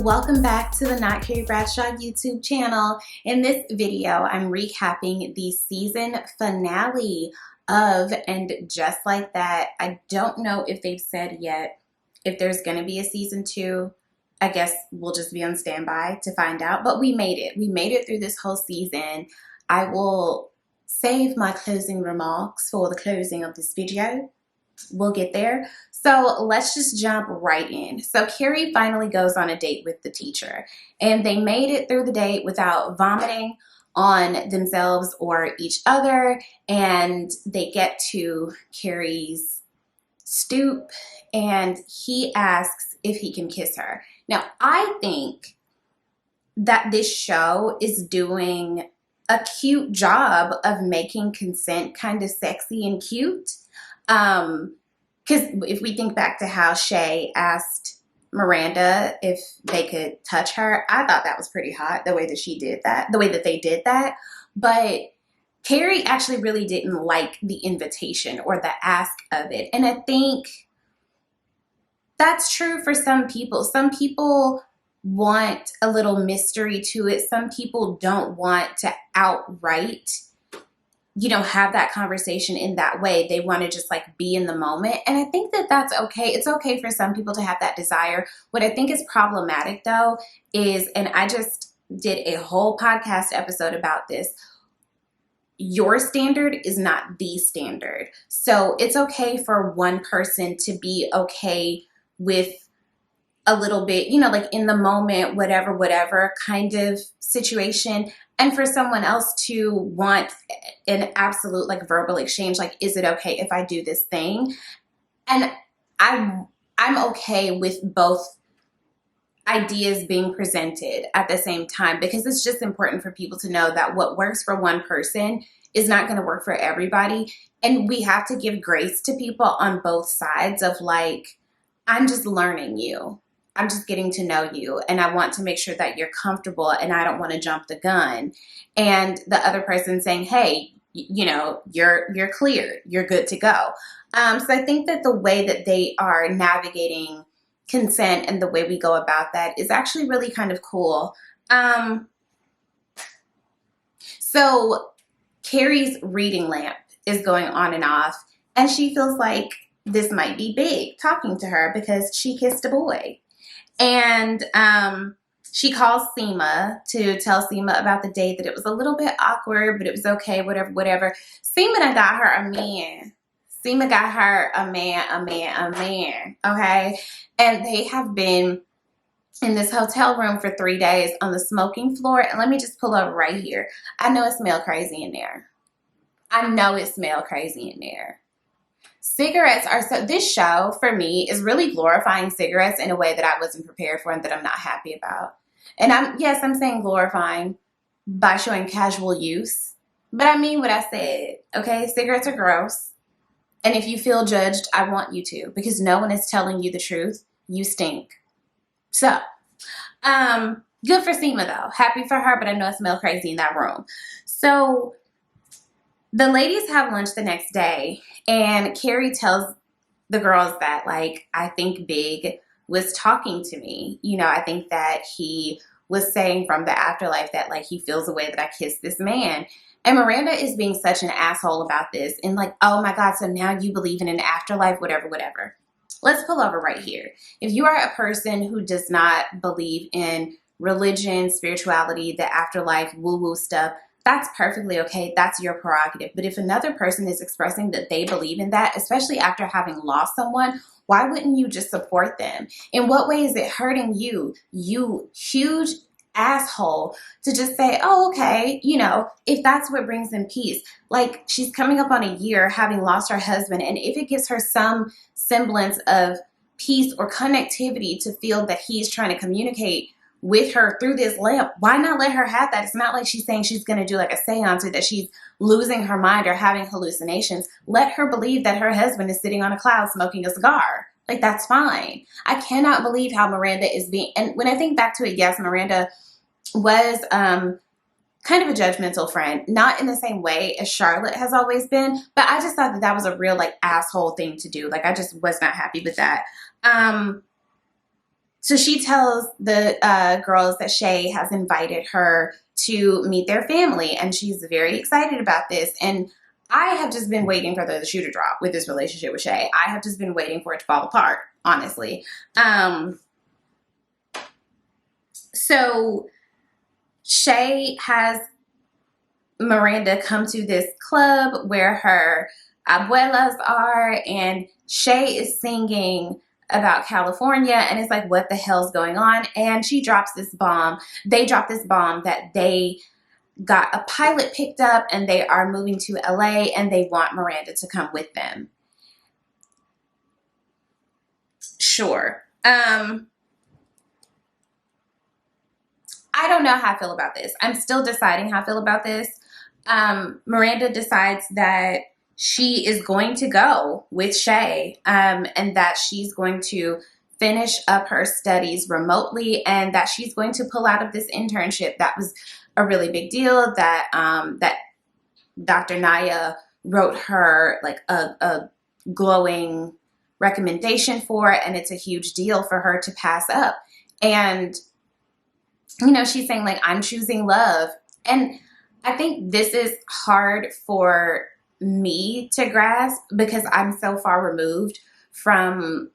welcome back to the Not Carrie Bradshaw YouTube channel. In this video, I'm recapping the season finale of And Just Like That. I don't know if they've said yet if there's going to be a season 2. I guess we'll just be on standby to find out, but we made it. We made it through this whole season. I will save my closing remarks for the closing of this video. We'll get there. So let's just jump right in. So Carrie finally goes on a date with the teacher, and they made it through the date without vomiting on themselves or each other. And they get to Carrie's stoop, and he asks if he can kiss her. Now, I think that this show is doing a cute job of making consent kind of sexy and cute. Because if we think back to how Che asked Miranda if they could touch her, I thought that was pretty hot, the way that she did that, the way that they did that. But Carrie actually really didn't like the invitation or the ask of it. And I think that's true for some people. Some people want a little mystery to it. Some people don't want to outright, have that conversation in that way. They want to just like be in the moment. And I think that that's okay. It's okay for some people to have that desire. What I think is problematic though is, and I just did a whole podcast episode about this, your standard is not the standard. So it's okay for one person to be okay with a little bit, like in the moment, whatever kind of situation. And for someone else to want an absolute like verbal exchange, like, is it okay if I do this thing? And I'm okay with both ideas being presented at the same time, because it's just important for people to know that what works for one person is not going to work for everybody. And we have to give grace to people on both sides of like, I'm just learning you. I'm just getting to know you, and I want to make sure that you're comfortable, and I don't want to jump the gun. And the other person saying, hey, you're clear, you're good to go. So I think that the way that they are navigating consent and the way we go about that is actually really kind of cool. So Carrie's reading lamp is going on and off, and she feels like this might be big talking to her because she kissed a boy. And she calls Seema to tell Seema about the date, that it was a little bit awkward, but it was okay, whatever. Seema done got her a man. Seema got her a man, okay? And they have been in this hotel room for 3 days on the smoking floor. And let me just pull up right here. I know it smells crazy in there. Cigarettes are this show for me is really glorifying cigarettes in a way that I wasn't prepared for and that I'm not happy about. And I'm saying glorifying by showing casual use, but I mean what I said, okay? Cigarettes are gross. And if you feel judged, I want you to, because no one is telling you the truth. You stink. So, good for Seema though. Happy for her, but I know it smells crazy in that room. So the ladies have lunch the next day, and Carrie tells the girls that, like, I think Big was talking to me. I think that he was saying from the afterlife that, like, he feels the way that I kissed this man. And Miranda is being such an asshole about this and like, oh my God, so now you believe in an afterlife, whatever. Let's pull over right here. If you are a person who does not believe in religion, spirituality, the afterlife, woo-woo stuff, that's perfectly okay. That's your prerogative. But if another person is expressing that they believe in that, especially after having lost someone, why wouldn't you just support them? In what way is it hurting you, you huge asshole, to just say, oh, okay, if that's what brings them peace. Like, she's coming up on a year having lost her husband, and if it gives her some semblance of peace or connectivity to feel that he's trying to communicate with her through this lamp, why not let her have that? It's not like she's saying she's going to do like a seance or that she's losing her mind or having hallucinations. Let her believe that her husband is sitting on a cloud smoking a cigar. Like, that's fine. I cannot believe how Miranda is being, and when I think back to it, yes, Miranda was kind of a judgmental friend, not in the same way as Charlotte has always been, but I just thought that was a real like asshole thing to do. Like, I just was not happy with that. So she tells the girls that Che has invited her to meet their family, and she's very excited about this. And I have just been waiting for the shoe to drop with this relationship with Che. I have just been waiting for it to fall apart, honestly. So Che has Miranda come to this club where her abuelas are, and Che is singing about California, and it's like, what the hell's going on? And she drops this bomb. They drop this bomb that they got a pilot picked up and they are moving to LA and they want Miranda to come with them. Sure. I don't know how I feel about this. I'm still deciding how I feel about this. Miranda decides that she is going to go with Che, and that she's going to finish up her studies remotely, and that she's going to pull out of this internship. That was a really big deal, that that Dr. Naya wrote her like a glowing recommendation for, and it's a huge deal for her to pass up. And you know, she's saying like, I'm choosing love. And I think this is hard for me to grasp because I'm so far removed from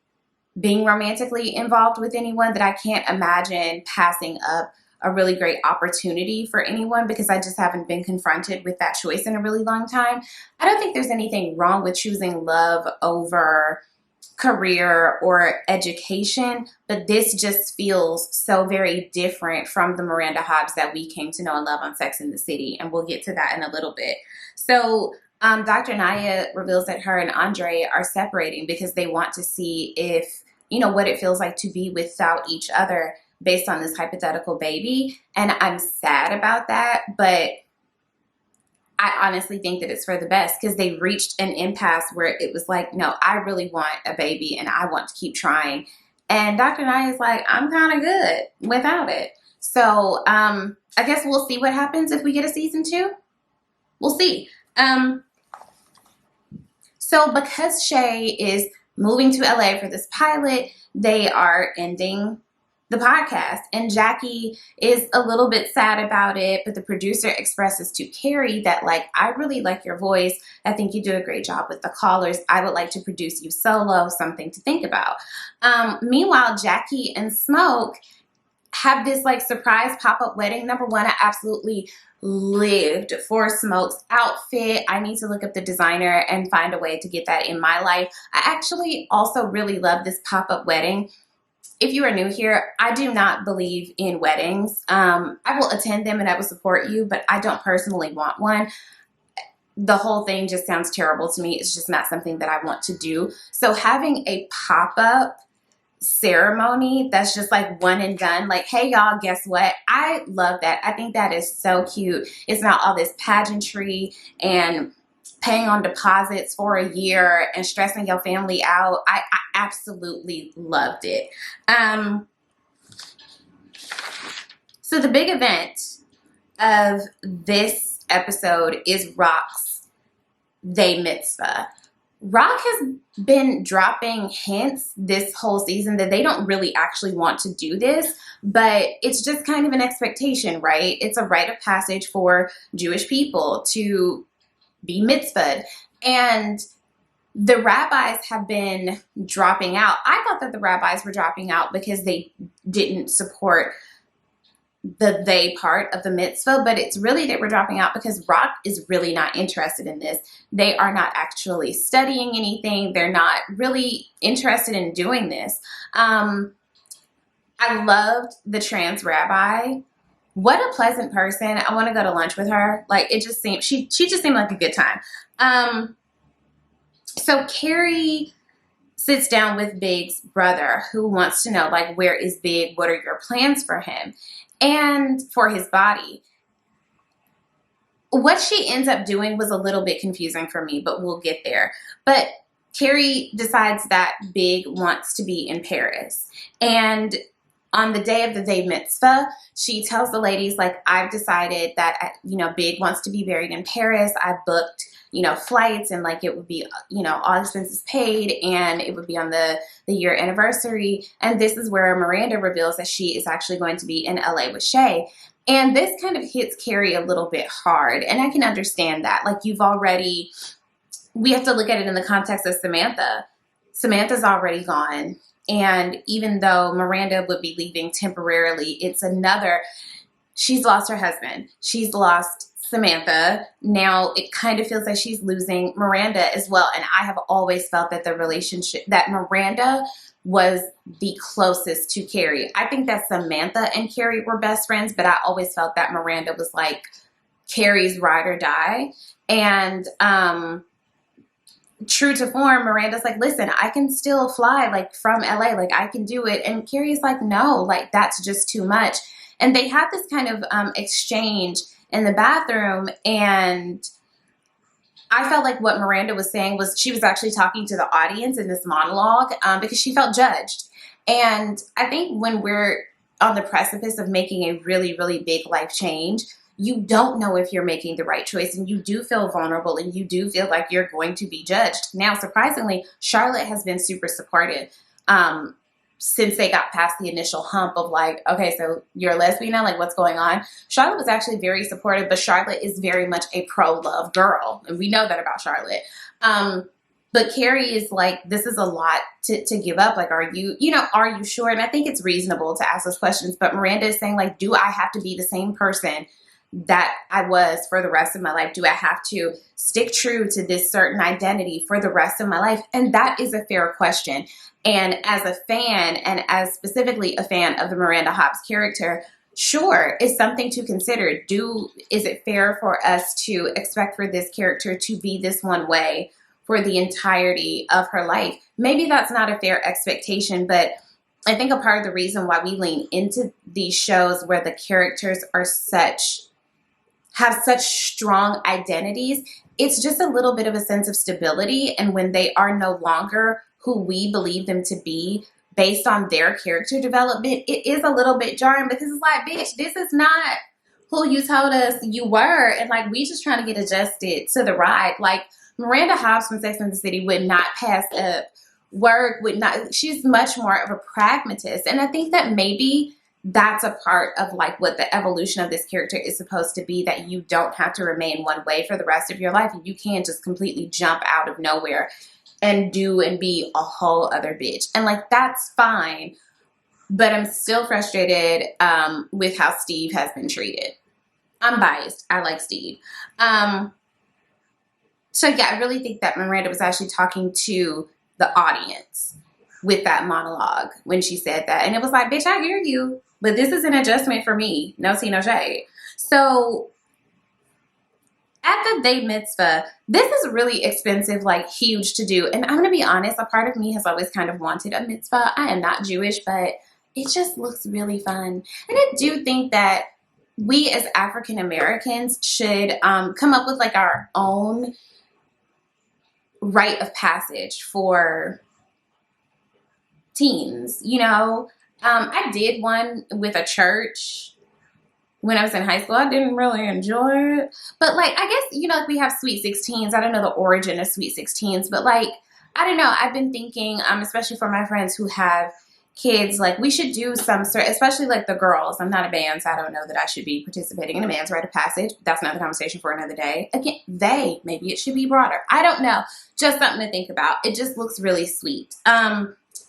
being romantically involved with anyone that I can't imagine passing up a really great opportunity for anyone, because I just haven't been confronted with that choice in a really long time. I don't think there's anything wrong with choosing love over career or education, but this just feels so very different from the Miranda Hobbs that we came to know and love on Sex and the City, and we'll get to that in a little bit. So Dr. Naya reveals that her and Andre are separating because they want to see if, you know, what it feels like to be without each other based on this hypothetical baby. And I'm sad about that, but I honestly think that it's for the best, because they reached an impasse where it was like, no, I really want a baby and I want to keep trying. And Dr. Nye is like, I'm kind of good without it. So I guess we'll see what happens if we get a season 2. We'll see. So because Che is moving to LA for this pilot, they are ending the podcast, and Jackie is a little bit sad about it, but the producer expresses to Carrie that, like, I really like your voice. I think you do a great job with the callers. I would like to produce you solo, something to think about. Meanwhile, Jackie and Smoke have this like surprise pop-up wedding. Number one, I absolutely lived for Smoke's outfit. I need to look up the designer and find a way to get that in my life. I actually also really love this pop-up wedding. If you are new here, I do not believe in weddings. I will attend them and I will support you, but I don't personally want one. The whole thing just sounds terrible to me. It's just not something that I want to do. So having a pop-up ceremony that's just like one and done, like, hey y'all, guess what? I love that. I think that is so cute. It's not all this pageantry and paying on deposits for a year and stressing your family out. I absolutely loved it. So the big event of this episode is Rock's They Mitzvah. Rock has been dropping hints this whole season that they don't really actually want to do this, but it's just kind of an expectation, right? It's a rite of passage for Jewish people to be mitzvahed. And the rabbis have been dropping out. I thought that the rabbis were dropping out because they didn't support the they part of the mitzvah, but it's really that we're dropping out because Rock is really not interested in this. They are not actually studying anything. They're not really interested in doing this. I loved the trans rabbi. What a pleasant person. I want to go to lunch with her. Like, it just seemed, she just seemed like a good time. So Carrie sits down with Big's brother, who wants to know, like, where is Big? What are your plans for him and for his body? What she ends up doing was a little bit confusing for me, but we'll get there. But Carrie decides that Big wants to be in Paris. And on the day of the day mitzvah, she tells the ladies, like, I've decided that, you know, Big wants to be buried in Paris. I booked you know, flights, and like it would be, you know, all expenses paid, and it would be on the year anniversary. And this is where Miranda reveals that she is actually going to be in LA with Che. And this kind of hits Carrie a little bit hard. And I can understand that. Like, we have to look at it in the context of Samantha. Samantha's already gone. And even though Miranda would be leaving temporarily, she's lost her husband. She's lost Samantha. Now it kind of feels like she's losing Miranda as well. And I have always felt that that Miranda was the closest to Carrie. I think that Samantha and Carrie were best friends, but I always felt that Miranda was like Carrie's ride or die. And, true to form, Miranda's like, listen, I can still fly like from LA, like I can do it. And Carrie's like, no, like that's just too much. And they had this kind of exchange in the bathroom, and I felt like what Miranda was saying was she was actually talking to the audience in this monologue because she felt judged. And I think when we're on the precipice of making a really, really big life change, you don't know if you're making the right choice, and you do feel vulnerable, and you do feel like you're going to be judged. Now, surprisingly, Charlotte has been super supportive since they got past the initial hump of like, okay, so you're a lesbian now, like what's going on? Charlotte was actually very supportive, but Charlotte is very much a pro-love girl, and we know that about Charlotte. But Carrie is like, this is a lot to give up. Like, are you sure? And I think it's reasonable to ask those questions, but Miranda is saying like, do I have to be the same person that I was for the rest of my life? Do I have to stick true to this certain identity for the rest of my life? And that is a fair question. And as a fan, and as specifically a fan of the Miranda Hobbs character, sure, it's something to consider. Is it fair for us to expect for this character to be this one way for the entirety of her life? Maybe that's not a fair expectation, but I think a part of the reason why we lean into these shows where the characters have such strong identities, it's just a little bit of a sense of stability. And when they are no longer who we believe them to be based on their character development, it is a little bit jarring, because it's like, bitch, this is not who you told us you were. And like, we just trying to get adjusted to the ride. Like, Miranda Hobbs from Sex and the City would not pass up work, she's much more of a pragmatist. And I think that maybe that's a part of like what the evolution of this character is supposed to be, that you don't have to remain one way for the rest of your life. You can't just completely jump out of nowhere and do and be a whole other bitch. And like, that's fine. But I'm still frustrated with how Steve has been treated. I'm biased. I like Steve. So yeah, I really think that Miranda was actually talking to the audience with that monologue when she said that. And it was like, bitch, I hear you, but this is an adjustment for me. No tea, no shade. So at the day mitzvah, this is really expensive, like huge to do. And I'm going to be honest, a part of me has always kind of wanted a mitzvah. I am not Jewish, but it just looks really fun. And I do think that we as African Americans should come up with like our own rite of passage for teens, you know. I did one with a church when I was in high school. I didn't really enjoy it. But like, I guess, you know, like we have Sweet 16s. I don't know the origin of Sweet 16s, but like, I don't know. I've been thinking, especially for my friends who have kids, like we should do some sort, especially like the girls. I'm not a band, so I don't know that I should be participating in a man's rite of passage. That's another conversation for another day. Again, maybe it should be broader. I don't know. Just something to think about. It just looks really sweet.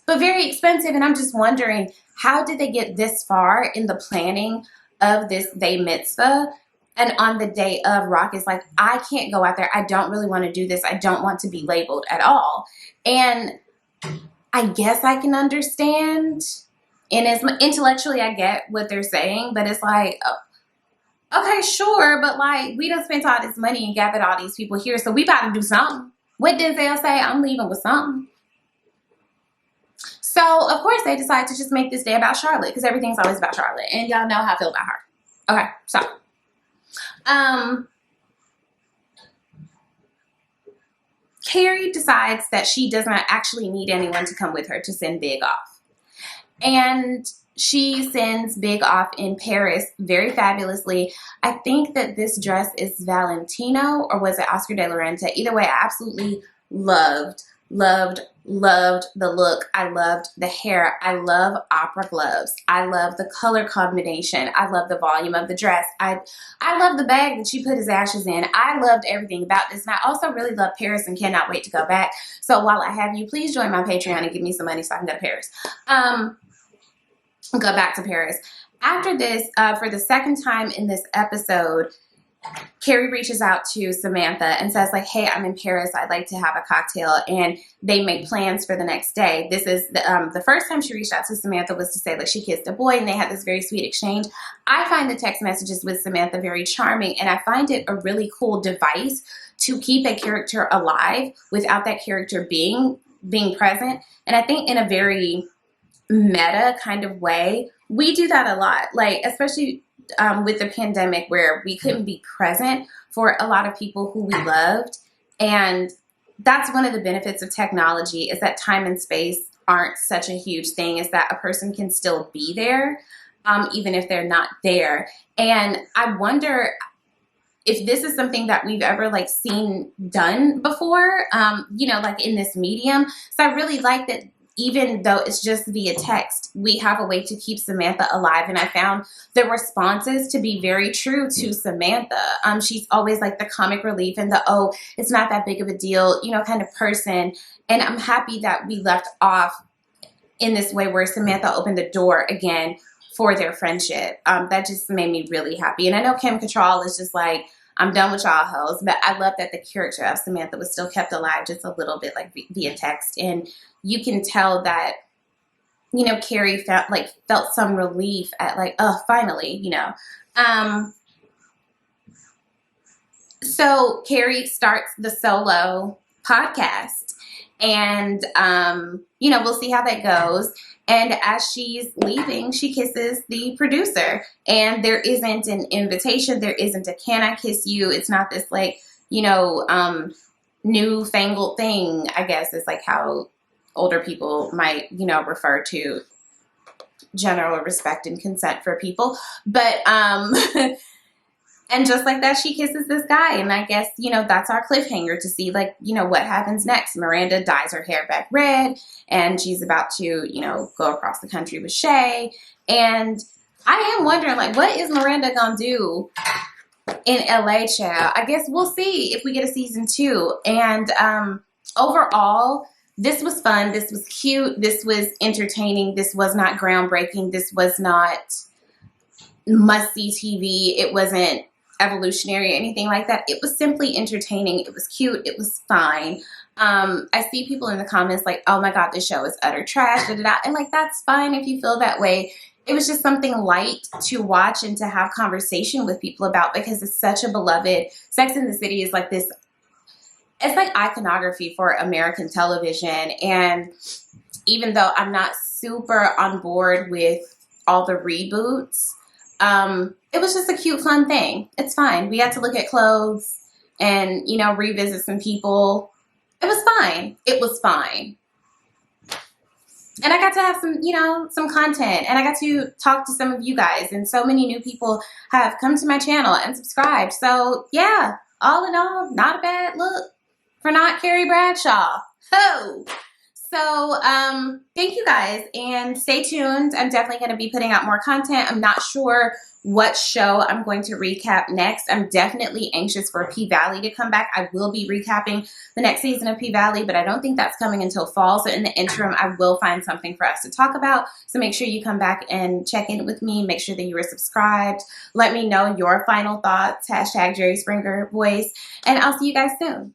But very expensive. And I'm just wondering, how did they get this far in the planning of this day mitzvah? And on the day of, Rock is like, I can't go out there. I don't really want to do this. I don't want to be labeled at all. And I guess I can understand. And as intellectually, I get what they're saying. But it's like, oh, okay, sure. But like, we done spent all this money and gathered all these people here. So we about to do something. What did Denzel say? I'm leaving with something. So, of course, they decide to just make this day about Charlotte, because everything's always about Charlotte. And y'all know how I feel about her. Okay, so. Carrie decides that she does not actually need anyone to come with her to send Big off. And she sends Big off in Paris very fabulously. I think that this dress is Valentino, or was it Oscar de la Renta? Either way, I absolutely loved the look. I loved the hair. I love opera gloves. I love the color combination. I love the volume of the dress. I love the bag that she put his ashes in. I loved everything about this. And I also really love Paris and cannot wait to go back. So while I have you, please join my Patreon and give me some money so I can go to Paris. Go back to Paris. After this, for the second time in this episode, Carrie reaches out to Samantha and says, like, hey, I'm in Paris. I'd like to have a cocktail. And they make plans for the next day. This is the first time she reached out to Samantha was to say, like, she kissed a boy, and they had this very sweet exchange. I find the text messages with Samantha very charming, and I find it a really cool device to keep a character alive without that character being present. And I think in a very meta kind of way, we do that a lot, like especially with the pandemic, where we couldn't be present for a lot of people who we loved. And that's one of the benefits of technology, is that time and space aren't such a huge thing, is that a person can still be there even if they're not there. And I wonder if this is something that we've ever like seen done before, you know, like in this medium. So I really like that even though it's just via text, we have a way to keep Samantha alive. And I found the responses to be very true to Samantha. She's always like the comic relief and the, oh, it's not that big of a deal, you know, kind of person. And I'm happy that we left off in this way where Samantha opened the door again for their friendship. That just made me really happy. And I know Kim Cattrall is just like, I'm done with y'all hoes, but I love that the character of Samantha was still kept alive just a little bit, like via text. And you can tell that, you know, Carrie felt some relief at like, oh, finally, you know. So Carrie starts the solo podcast, and you know, we'll see how that goes. And as she's leaving, she kisses the producer, and there isn't an invitation. There isn't a can I kiss you? It's not this like, you know, newfangled thing, I guess. It's like how older people might, you know, refer to general respect and consent for people. But, and just like that, she kisses this guy. And I guess, you know, that's our cliffhanger to see, like, you know, what happens next. Miranda dyes her hair back red, and she's about to, you know, go across the country with Che. And I am wondering, like, what is Miranda gonna do in LA, child? I guess we'll see if we get a season 2. And overall, this was fun. This was cute. This was entertaining. This was not groundbreaking. This was not must-see TV. It wasn't evolutionary or anything like that. It was simply entertaining. It was cute. It was fine. I see people in the comments like, oh my God, this show is utter trash. Da, da, da. And like, that's fine if you feel that way. It was just something light to watch and to have conversation with people about, because it's such a beloved. Sex and the City is like this, it's like iconography for American television. And even though I'm not super on board with all the reboots, it was just a cute, fun thing. It's fine. We had to look at clothes and, you know, revisit some people. It was fine. It was fine. And I got to have some, you know, some content, and I got to talk to some of you guys, and so many new people have come to my channel and subscribed. So yeah, all in all, not a bad look for Not Carrie Bradshaw. Ho! So, thank you guys, and stay tuned. I'm definitely going to be putting out more content. I'm not sure what show I'm going to recap next. I'm definitely anxious for P-Valley to come back. I will be recapping the next season of P-Valley, but I don't think that's coming until fall. So in the interim, I will find something for us to talk about. So make sure you come back and check in with me. Make sure that you are subscribed. Let me know your final thoughts. # Jerry Springer voice. And I'll see you guys soon.